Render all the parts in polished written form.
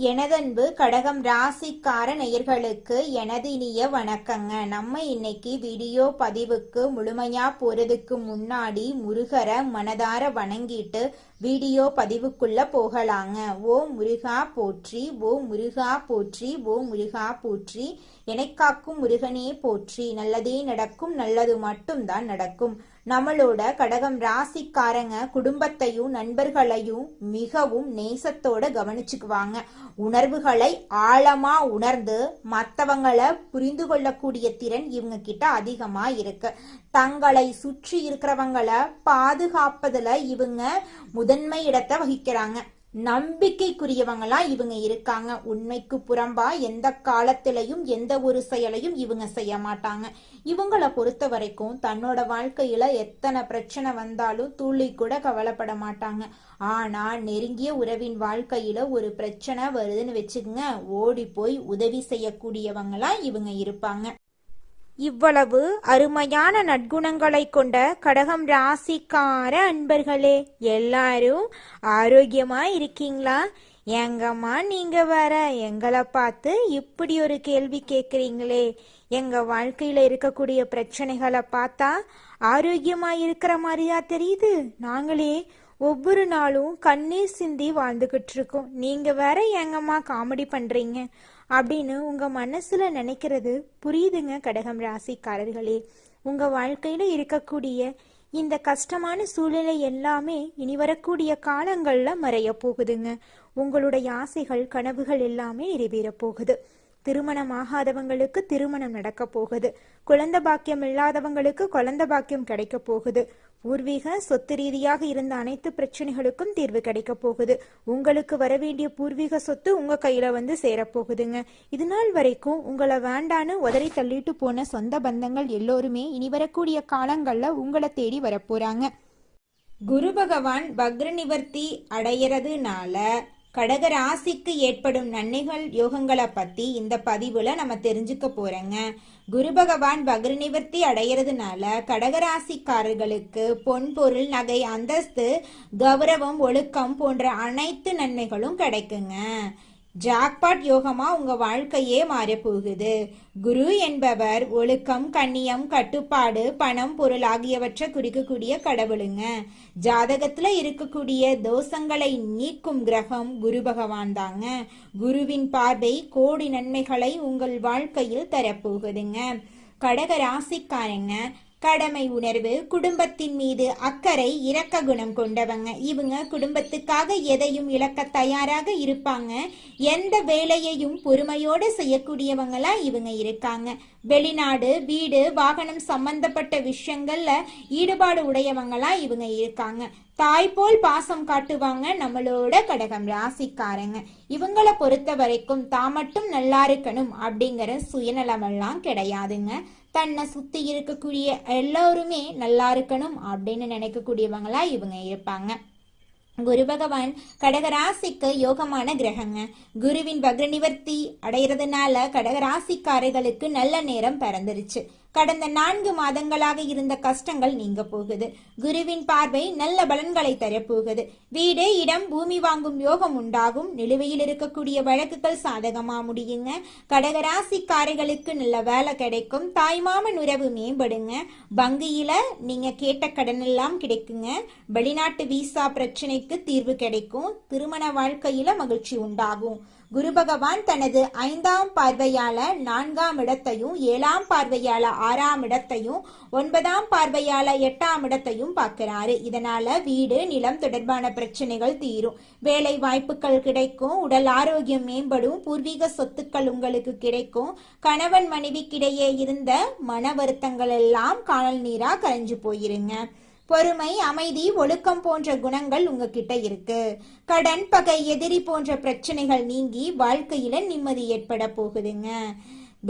எனதன்பு கடகம் ராசிக்கார நேயர்களுக்கு எனது இனிய வணக்கங்க. நம்ம இன்னைக்கு வீடியோ பதிவுக்கு முழுமையா போறதுக்கு முன்னாடி முருகரை மனதார வணங்கிட்டு வீடியோ பதிவுக்குள்ள போகலாங்க. ஓ முருகா போற்றி, ஓ முருகா போற்றி, ஓ முருகா போற்றி, எனக்காக்கும் முருகனே போற்றி. நல்லதே நடக்கும், நல்லது மட்டும்தான் நடக்கும். நம்மளோட கடகம் ராசிக்காரங்க குடும்பத்தையும் நண்பர்களையும் மிகவும் நேசத்தோட கவனிச்சுக்குவாங்க. உணர்வுகளை ஆழமா உணர்ந்து மற்றவங்களை புரிந்து கொள்ளக்கூடிய திறன் இவங்க கிட்ட அதிகமா இருக்கு. தங்களை சுற்றி இருக்கிறவங்களை பாதுகாப்பதுல இவங்க முதன்மை இடத்தை வகிக்கிறாங்க. நம்பிக்கைக்குரியவங்களா இவங்க இருக்காங்க. உண்மைக்கு புறம்பா எந்த காலத்திலையும் எந்த ஒரு செயலையும் இவங்க செய்ய மாட்டாங்க. இவங்களை பொறுத்த வரைக்கும் தன்னோட வாழ்க்கையில எத்தனை பிரச்சனை வந்தாலும் துளி கூட கவலைப்பட மாட்டாங்க. ஆனா நெருங்கிய உறவின் வாழ்க்கையில ஒரு பிரச்சனை வருதுன்னு வச்சுக்கோங்க, ஓடி போய் உதவி செய்யக்கூடியவங்களா இவங்க இருப்பாங்க. இவ்வளவு அருமையான நற்குணங்களை கொண்ட கடகம் ராசிக்கார அன்பர்களே, எல்லாரும் ஆரோக்கியமா இருக்கீங்களா? எங்கம்மா நீங்க வேற எங்களை பார்த்து இப்படி ஒரு கேள்வி கேட்குறீங்களே? எங்க வாழ்க்கையில இருக்கக்கூடிய பிரச்சனைகளை பார்த்தா ஆரோக்கியமா இருக்கிற மாதிரியா தெரியுது. நாங்களே ஒவ்வொரு நாளும் கண்ணீர் சிந்தி வாழ்ந்துகிட்டு இருக்கோம். நீங்க வேற எங்கம்மா காமெடி பண்றீங்க அப்படின்னு உங்க மனசுல நினைக்கிறது புரியுதுங்க. கடகம் ராசிக்காரர்களே, உங்க வாழ்க்கையில இருக்கக்கூடிய இந்த கஷ்டமான சூழ்நிலை எல்லாமே இனி வரக்கூடிய காலங்கள்ல மறைய போகுதுங்க. உங்களுடைய ஆசைகள் கனவுகள் எல்லாமே நிறைவேற போகுது. திருமணம் ஆகாதவங்களுக்கு திருமணம் நடக்க போகுது. குழந்தை பாக்கியம் இல்லாதவங்களுக்கு குழந்தை பாக்கியம் கிடைக்க போகுது. பூர்வீக சொத்து ரீதியாக இருந்த அனைத்து பிரச்சனைகளுக்கும் தீர்வு கிடைக்க போகுது. உங்களுக்கு வரவேண்டிய பூர்வீக சொத்து உங்க கையில வந்து சேரப்போகுதுங்க. இது நாள் வரைக்கும் உங்களை வேண்டான்னு உதறி தள்ளிட்டு போன சொந்த பந்தங்கள் எல்லோருமே இனி வரக்கூடிய காலங்கள்ல உங்களை தேடி வரப்போறாங்க. குரு பகவான் வக்ர நிவர்த்தி அடையறதுனால கடக ராசிக்கு ஏற்படும் நன்மைகள் யோகங்களை பத்தி இந்த பதிவுல நம்ம தெரிஞ்சுக்க போறோங்க. குரு பகவான் வக்ர நிவர்த்தி அடையறதுனால கடகராசிக்காரர்களுக்கு பொன் பொருள் நகை அந்தஸ்து கௌரவம் ஒழுக்கம் போன்ற அனைத்து நன்மைகளும் கிடைக்குங்க. ஜாக்பாட் யோகமா உங்க வாழ்க்கையே மாறப்போகுது. குரு என்பவர் ஒழுக்கம், கண்ணியம், கட்டுப்பாடு, பணம், பொருள் ஆகியவற்றை குறிக்கக்கூடிய கடவுளுங்க. ஜாதகத்துல இருக்கக்கூடிய தோஷங்களை நீக்கும் கிரகம் குரு பகவான் தாங்க. குருவின் பார்வை கோடி நன்மைகளை உங்கள் வாழ்க்கையில் தரப்போகுதுங்க. கடக ராசிக்காரங்க கடமை உணர்வு, குடும்பத்தின் மீது அக்கறை, இரக்க குணம் கொண்டவங்க. இவங்க குடும்பத்துக்காக எதையும் இழக்க தயாராக இருப்பாங்க. எந்த வேலையையும் பொறுமையோடு செய்யக்கூடியவங்களா இவங்க இருக்காங்க. வெளிநாடு, வீடு, வாகனம் சம்பந்தப்பட்ட விஷயங்கள்ல ஈடுபாடு உடையவங்களா இவங்க இருக்காங்க. தாய் போல் பாசம் காட்டுவாங்க நம்மளோட கடகம் ராசிக்காரங்க. இவங்களை பொறுத்த வரைக்கும் தான் மட்டும் நல்லா இருக்கணும் அப்படிங்கிற சுயநலமெல்லாம் கிடையாதுங்க. தன்னை சுத்தி இருக்கக்கூடிய எல்லோருமே நல்லா இருக்கணும் அப்படின்னு நினைக்கக்கூடியவங்களா இவங்க இருப்பாங்க. குரு பகவான் கடகராசிக்கு யோகமான கிரகங்க. குருவின் வக்ர நிவர்த்தி அடைகிறதுனால கடகராசிக்காரர்களுக்கு நல்ல நேரம் பிறந்துருச்சு. கடந்த 4 மாதங்களாக இருந்த கஷ்டங்கள் நீங்க போகுது. குருவின் பார்வை நல்ல பலன்களை தரப்போகுது. வீடு, இடம், பூமி வாங்கும் யோகம் உண்டாகும். நிலுவையில் இருக்கக்கூடிய வழக்குகள் சாதகமா முடியுங்க. கடகராசிக்காரர்களுக்கு நல்ல வேலை கிடைக்கும். தாய்மாமன் உறவு மேம்படுங்க. வங்கியில நீங்க கேட்ட கடன் எல்லாம் கிடைக்குங்க. வெளிநாட்டு விசா பிரச்சனைக்கு தீர்வு கிடைக்கும். திருமண வாழ்க்கையில மகிழ்ச்சி உண்டாகும். குரு பகவான் தனது 5ஆம் பார்வையால 4ஆம் இடத்தையும், 7ஆம் பார்வையால 6ஆம் இடத்தையும், 9ஆம் பார்வையால 8ஆம் இடத்தையும் பார்க்கிறாரு. இதனால வீடு, நிலம் தொடர்பான பிரச்சனைகள் தீரும். வேலை வாய்ப்புகள் கிடைக்கும். உடல் ஆரோக்கியம் மேம்படும். பூர்வீக சொத்துக்கள் உங்களுக்கு கிடைக்கும். கணவன் மனைவிக்கிடையே இருந்த மன வருத்தங்கள் எல்லாம் காணல் நீரா கரைஞ்சு போயிருங்க. பொறுமை, அமைதி, ஒழுக்கம் போன்ற குணங்கள் உங்ககிட்ட இருக்கு. கடன், பகை, எதிரி போன்ற பிரச்சனைகள் நீங்கி வாழ்க்கையில நிம்மதி ஏற்பட போகுதுங்க.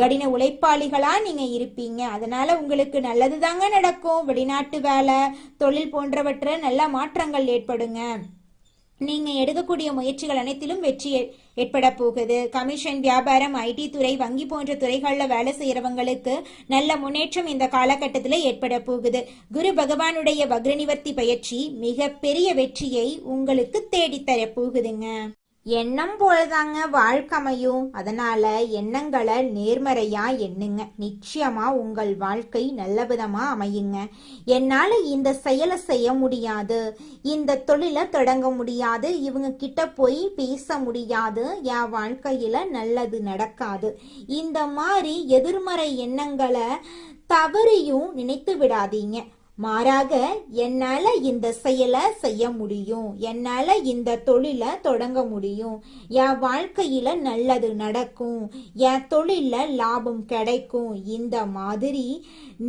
கடின உழைப்பாளிகளா நீங்க இருப்பீங்க. அதனால உங்களுக்கு நல்லதுதாங்க நடக்கும். வெளிநாட்டு வேலை, தொழில் போன்றவற்றை நல்ல மாற்றங்கள் ஏற்படுங்க. நீங்க எடுக்கக்கூடிய முயற்சிகள் அனைத்திலும் வெற்றி ஏற்பட போகுது. கமிஷன், வியாபாரம், ஐடி துறை, வங்கி போன்ற துறைகளில் வேலை செய்யறவங்களுக்கு நல்ல முன்னேற்றம் இந்த காலகட்டத்தில் ஏற்பட போகுது. குரு பகவானுடைய வக்ர நிவர்த்தி பயிற்சி மிக பெரிய வெற்றியை உங்களுக்கு தேடித்தர போகுதுங்க. எண்ணம் போலதாங்க வாழ்க்கை அமையும். அதனால எண்ணங்களை நேர்மறையா எண்ணுங்க. நிச்சயமா உங்கள் வாழ்க்கை நல்ல விதமா அமையுங்க. என்னால இந்த செயலை செய்ய முடியாது, இந்த தொழிலை தொடங்க முடியாது, இவங்க கிட்ட போய் பேச முடியாது, என் வாழ்க்கையில நல்லது நடக்காது, இந்த மாதிரி எதிர்மறை எண்ணங்களை தவறியும் நினைத்து விடாதீங்க. மாறாக என்னால இந்த செயலை செய்ய முடியும், என்னால இந்த தொழிலை தொடங்க முடியும், என் வாழ்க்கையில நல்லது நடக்கும், என் தொழில லாபம் கிடைக்கும், இந்த மாதிரி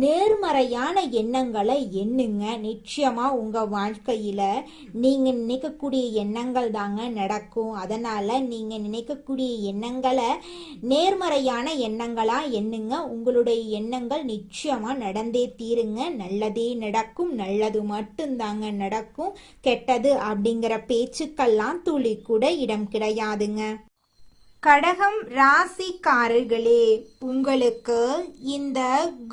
நேர்மறையான எண்ணங்களை எண்ணுங்க. நிச்சயமா உங்க வாழ்க்கையில நீங்க நினைக்கக்கூடிய எண்ணங்கள் தாங்க நடக்கும். அதனால நீங்க நினைக்கக்கூடிய எண்ணங்களை நேர்மறையான எண்ணங்களா எண்ணுங்க. உங்களுடைய எண்ணங்கள் நிச்சயமா நடந்தே தீருங்க. நல்லதே நடக்கும், நல்லது மட்டும்தாங்க நடக்கும். கெட்டது அப்படிங்கிற பேச்சுக்கெல்லாம் துளி கூட இடம் கிடையாதுங்க. கடகம் ராசிக்காரர்களே, உங்களுக்கு இந்த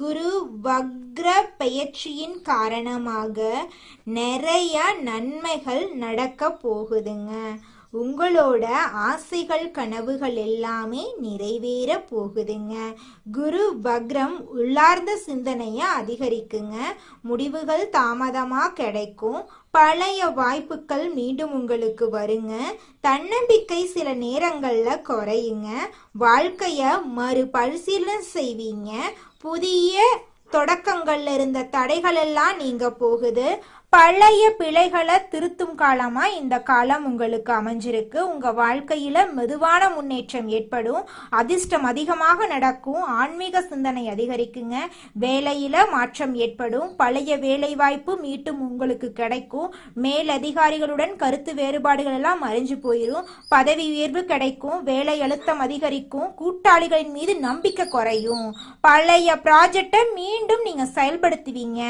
குரு வக்ர பெயர்ச்சியின் காரணமாக நிறைய நன்மைகள் நடக்க போகுதுங்க. உங்களோட ஆசைகள் கனவுகள் எல்லாமே நிறைவேற போகுதுங்க. குரு வக்ரம் உள்ளார்ந்த சிந்தனையை அதிகரிக்குங்க. முடிவுகள் தாமதமா கிடைக்கும். பழைய வாய்ப்புகள் மீண்டும் உங்களுக்கு வருங்க. தன்னம்பிக்கை சில நேரங்கள்ல குறையுங்க. வாழ்க்கைய மறுபரிசீலனை செய்வீங்க. புதிய தொடக்கங்கள்ல இருந்த தடைகள் எல்லாம் நீங்க போகுது. பழைய பிழைகளை திருத்தும் காலமா இந்த காலம் உங்களுக்கு அமைஞ்சிருக்கு. உங்க வாழ்க்கையில மெதுவான முன்னேற்றம் ஏற்படும். அதிர்ஷ்டம் அதிகமாக நடக்கும். ஆன்மீக சிந்தனை அதிகரிக்குங்க. வேலையில மாற்றம் ஏற்படும். பழைய வேலை வாய்ப்பு மீண்டும் உங்களுக்கு கிடைக்கும். மேலதிகாரிகளுடன் கருத்து வேறுபாடுகள் எல்லாம் மறைஞ்சு போயிடும். பதவி உயர்வு கிடைக்கும். வேலை அழுத்தம் அதிகரிக்கும். கூட்டாளிகளின் மீது நம்பிக்கை குறையும். பழைய ப்ராஜெக்டை மீண்டும் நீங்க செயல்படுத்துவீங்க.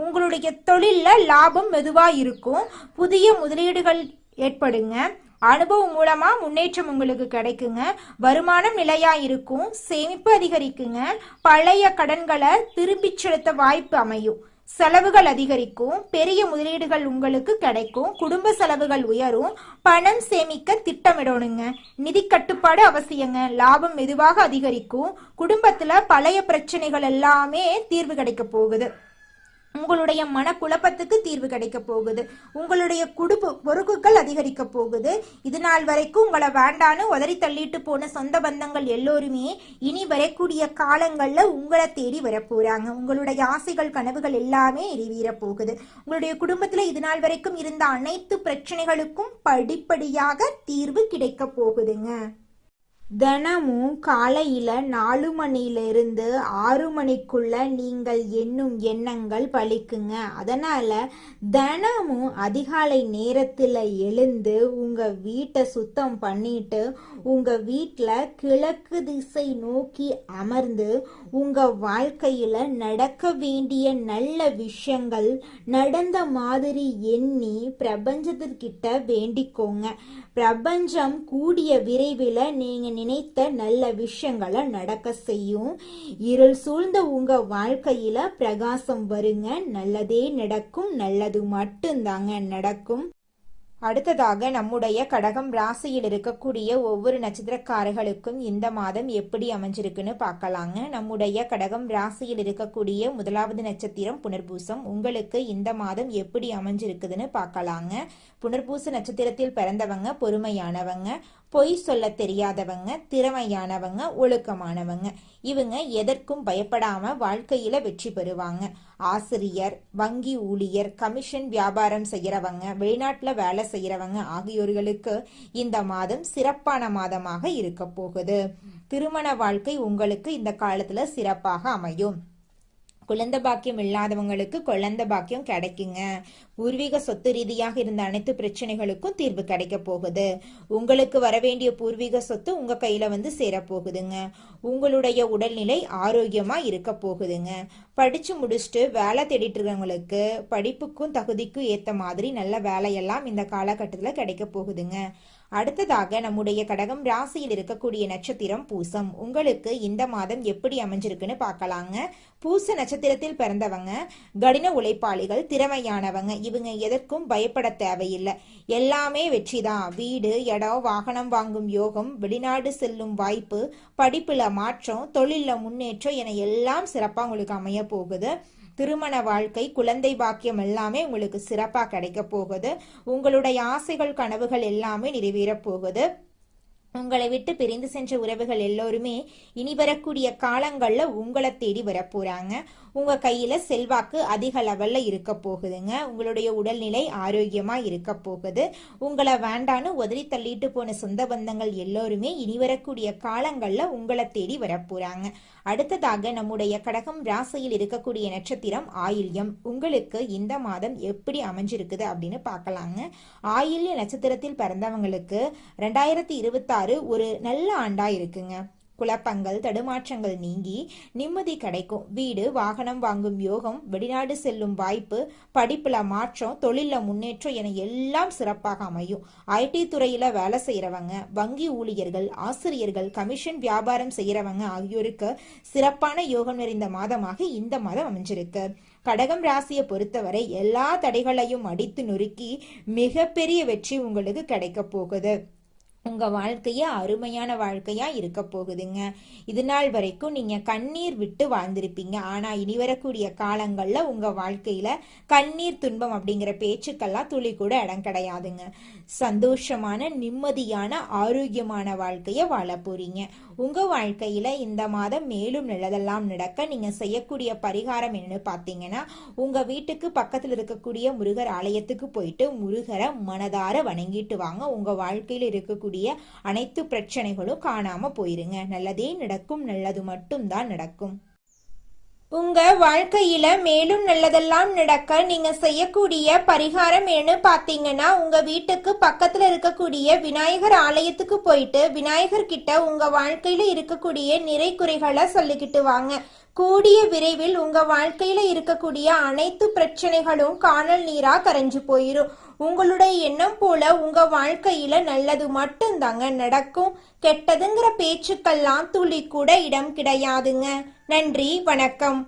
உங்களுடைய தொழில்ல லாபம் மெதுவா இருக்கும். புதிய முதலீடுகள் ஏற்படுங்க. அனுபவம் மூலமா முன்னேற்றம் உங்களுக்கு கிடைக்குங்க. வருமானம் நிலையா இருக்கும். சேமிப்பு அதிகரிக்குங்க. பழைய கடன்களை திருப்பி செலுத்த வாய்ப்பு அமையும். செலவுகள் அதிகரிக்கும். பெரிய முதலீடுகள் உங்களுக்கு கிடைக்கும். குடும்ப செலவுகள் உயரும். பணம் சேமிக்க திட்டமிடணுங்க. நிதி கட்டுப்பாடு அவசியங்க. லாபம் மெதுவாக அதிகரிக்கும். குடும்பத்துல பழைய பிரச்சனைகள் எல்லாமே தீர்வு கிடைக்க போகுது. உங்களுடைய மனக்குழப்பத்துக்கு தீர்வு கிடைக்க போகுது. உங்களுடைய குடும்ப பொறுப்புகள் அதிகரிக்க போகுது. இது நாள் வரைக்கும் உங்களை வேண்டான்னு உதறி தள்ளிட்டு போன சொந்த பந்தங்கள் எல்லோருமே இனி வரக்கூடிய காலங்கள்ல உங்களை தேடி வரப்போறாங்க. உங்களுடைய ஆசைகள் கனவுகள் எல்லாமே நிறைவேற போகுது. உங்களுடைய குடும்பத்துல இது நாள் வரைக்கும் இருந்த அனைத்து பிரச்சனைகளுக்கும் படிப்படியாக தீர்வு கிடைக்க போகுதுங்க. தினமும் காலையில 4 மணியிலிருந்து 6 மணிக்குள்ள நீங்கள் எண்ணும் எண்ணங்கள் பலிக்குங்க. அதனால தினமும் அதிகாலை நேரத்துல எழுந்து உங்க வீட்டை சுத்தம் பண்ணிட்டு உங்க வீட்டுல கிழக்கு திசை நோக்கி அமர்ந்து உங்க வாழ்க்கையில நடக்க வேண்டிய நல்ல விஷயங்கள் நடந்த மாதிரி எண்ணி பிரபஞ்சத்திற்கிட்ட வேண்டிக்கோங்க. பிரபஞ்சம் கூடிய விரைவில் நீங்க நினைத்த நல்ல விஷயங்களை நடக்க செய்யும். இருள் சூழ்ந்த உங்க வாழ்க்கையில பிரகாசம் வருங்க. நல்லதே நடக்கும். நல்லது மட்டும்தாங்க நடக்கும். அடுத்ததாக நம்முடைய கடகம் ராசியில் இருக்கக்கூடிய ஒவ்வொரு நட்சத்திரக்காரர்களுக்கும் இந்த மாதம் எப்படி அமைஞ்சிருக்குன்னு பார்க்கலாங்க. நம்முடைய கடகம் ராசியில் இருக்கக்கூடிய முதலாவது நட்சத்திரம் புனர்பூசம். உங்களுக்கு இந்த மாதம் எப்படி அமைஞ்சிருக்குதுன்னு பார்க்கலாங்க. புனர்பூச நட்சத்திரத்தில் பிறந்தவங்க பொறுமையானவங்க, பொய் சொல்ல தெரியாதவங்க, திறமையானவங்க, ஒழுக்கமானவங்க. இவங்க எதற்கும் பயப்படாம வாழ்க்கையில வெற்றி பெறுவாங்க. ஆசிரியர், வங்கி ஊழியர், கமிஷன் வியாபாரம் செய்யறவங்க, வெளிநாட்டுல வேலை செய்யறவங்க ஆகியோர்களுக்கு இந்த மாதம் சிறப்பான மாதமாக இருக்க போகுது. திருமண வாழ்க்கை உங்களுக்கு இந்த காலத்துல சிறப்பாக அமையும். குழந்தை பாக்கியம் இல்லாதவங்களுக்கு குழந்தை பாக்கியம் கிடைக்குங்க. பூர்வீக சொத்து ரீதியாக இருந்த அனைத்து பிரச்சனைகளுக்கும் தீர்வு கிடைக்க போகுது. உங்களுக்கு வரவேண்டிய பூர்வீக சொத்து உங்க கையில வந்து சேரப்போகுதுங்க. உங்களுடைய உடல்நிலை ஆரோக்கியமா இருக்க போகுதுங்க. படிச்சு முடிச்சுட்டு வேலை தேடிட்டு இருக்கவங்களுக்கு படிப்புக்கும் தகுதிக்கும் ஏத்த மாதிரி நல்ல வேலையெல்லாம் இந்த காலகட்டத்தில் கிடைக்க போகுதுங்க. அடுத்ததாக நம்முடைய கடகம் ராசியில் இருக்கக்கூடிய நட்சத்திரம் பூசம். உங்களுக்கு இந்த மாதம் எப்படி அமைஞ்சிருக்குன்னு பார்க்கலாங்க. பூச நட்சத்திரத்தில் பிறந்தவங்க கடின உழைப்பாளிகள், திறமையானவங்க. இவங்க எதற்கும் பயப்பட தேவையில்லை, எல்லாமே வெற்றிதான். வீடு, இடம், வாகனம் வாங்கும் யோகம், வெளிநாடு செல்லும் வாய்ப்பு, படிப்புல மாற்றம், தொழில முன்னேற்றம் என எல்லாம் சிறப்பா உங்களுக்கு அமைய போகுது. திருமண வாழ்க்கை, குழந்தை பாக்கியம் எல்லாமே உங்களுக்கு சிறப்பா கிடைக்க போகுது. உங்களுடைய ஆசைகள், கனவுகள் எல்லாமே நிறைவேற போகுது. உங்களை விட்டு பிரிந்து சென்ற உறவுகள் எல்லோருமே இனி வரக்கூடிய காலங்கள்ல உங்களை தேடி வரப்போறாங்க. உங்க கையில செல்வாக்கு அதிக லெவல்ல இருக்க போகுதுங்க. உங்களுடைய உடல்நிலை ஆரோக்கியமா இருக்க போகுது. உங்களை வேண்டான்னு உதறி தள்ளிட்டு போன சொந்த பந்தங்கள் எல்லோருமே இனி வரக்கூடிய காலங்கள்ல உங்களை தேடி வரப்போறாங்க. அடுத்ததாக நம்முடைய கடகம் ராசியில் இருக்கக்கூடிய நட்சத்திரம் ஆயில்யம். உங்களுக்கு இந்த மாதம் எப்படி அமைஞ்சிருக்குது அப்படின்னு பார்க்கலாங்க. ஆயில்ய நட்சத்திரத்தில் பிறந்தவங்களுக்கு 2026 ஒரு நல்ல ஆண்டா இருக்குங்க. குழப்பங்கள், தடுமாற்றங்கள் நீங்கி நிம்மதி கிடைக்கும். வீடு, வாகனம் வாங்கும் யோகம், வெளிநாடு செல்லும் வாய்ப்பு, படிப்புல மாற்றம், தொழில முன்னேற்றம் என எல்லாம் சிறப்பாக அமையும். ஐடி துறையில வேலை செய்யறவங்க, வங்கி ஊழியர்கள், ஆசிரியர்கள், கமிஷன் வியாபாரம் செய்யறவங்க ஆகியோருக்கு சிறப்பான யோகம் நிறைந்த மாதமாக இந்த மாதம் அமைஞ்சிருக்கு. கடகம் ராசியை பொறுத்தவரை எல்லா தடைகளையும் அடித்து நொறுக்கி மிகப்பெரிய வெற்றி உங்களுக்கு கிடைக்க போகுது. உங்க வாழ்க்கைய அருமையான வாழ்க்கையா இருக்க போகுதுங்க. இது நாள் வரைக்கும் நீங்க கண்ணீர் விட்டு வாழ்ந்திருப்பீங்க. ஆனா இனி வரக்கூடிய காலங்கள்ல உங்க வாழ்க்கையில கண்ணீர், துன்பம் அப்படிங்கிற பேச்சுக்கெல்லாம் துளி கூட இடம் கிடையாதுங்க. சந்தோஷமான, நிம்மதியான, ஆரோக்கியமான வாழ்க்கைய வாழ போறீங்க. உங்க வாழ்க்கையில இந்த மாதம் மேலும் நல்லதெல்லாம் நடக்க நீங்க செய்யக்கூடிய பரிகாரம் என்னன்னு பாத்தீங்கன்னா, உங்க வீட்டுக்கு பக்கத்துல இருக்கக்கூடிய முருகர் ஆலயத்துக்கு போயிட்டு முருகரை மனதார வணங்கிட்டு வாங்க. உங்க வாழ்க்கையில இருக்கக்கூடிய அனைத்து பிரச்சனைகளும் காணாம போயிருங்க. நல்லதே நடக்கும், நல்லது மட்டும்தான் நடக்கும். உங்க வாழ்க்கையில மேலும் நல்லதெல்லாம் நடக்க நீங்க செய்யக்கூடிய பரிகாரம் என்ன பாத்தீங்கன்னா, உங்க வீட்டுக்கு பக்கத்துல இருக்கக்கூடிய விநாயகர் ஆலயத்துக்கு போயிட்டு விநாயகர் கிட்ட உங்க வாழ்க்கையில இருக்கக்கூடிய நிறை குறைகளை சொல்லிக்கிட்டு வாங்க. கூடிய விரைவில் உங்க வாழ்க்கையில இருக்கக்கூடிய அனைத்து பிரச்சனைகளும் காணல் நீரா கரைஞ்சு போயிரும். உங்களுடைய எண்ணம் போல உங்க வாழ்க்கையில நல்லது மட்டும்தாங்க நடக்கும். கெட்டதுங்கிற பேச்சுக்கெல்லாம் துளி கூட இடம் கிடையாதுங்க. நன்றி, வணக்கம்.